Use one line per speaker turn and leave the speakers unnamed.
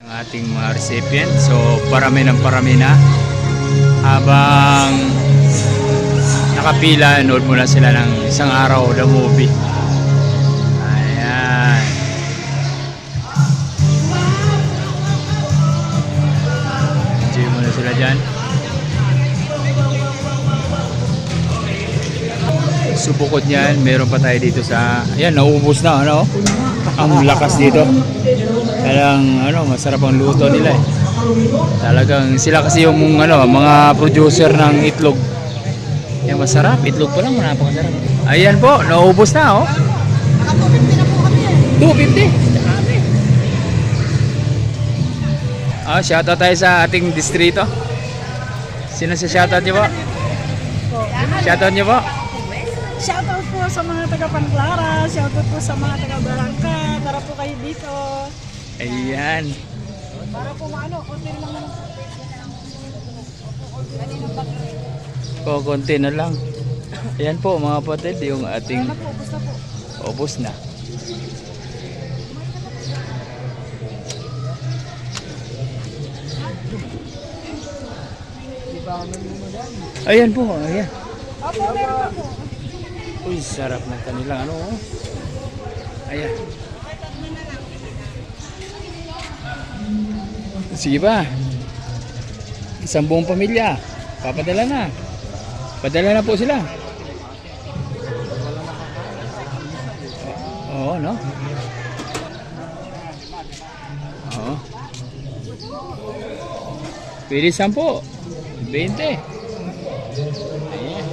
Ang ating mga recipient. So parami ng parami na. Habang nakapila, nood muna sila ng isang araw the movie. Ayan. Enjoy muna sila dyan. Subukod niyan, meron pa tayo dito sa, ayan, nauubos na, ano, ang lakas dito. Talagang, ano, masarap ang luto nila eh. Talagang, sila kasi yung, ano, mga producer ng itlog. Yan, masarap, itlog pa lang, napakasarap. Ayan po, nauubos na, oh.
Naka 250 na po kami eh.
250. Ah, shoutout tayo sa ating distrito. Sino sa shoutout niyo po? Shoutout niyo po?
Shoutout po sa mga taga Panclara, shoutout po sa mga taga Barangka. Tara po kayo dito.
Ayan.
Para po maano, konti lang naman.
Konti na lang. Ayan po mga kapatid, yung ating
Ano po, basta po.
ubos na. Ayan po, ayan.
Opo, meron pa po.
Uy, sarap ng kanilang ano. Oh. Ayan. Sige ba? Isang buong pamilya. Papadala na. Padala na po sila. Oo, no? Oo. Pwede 10. 20. Ayan.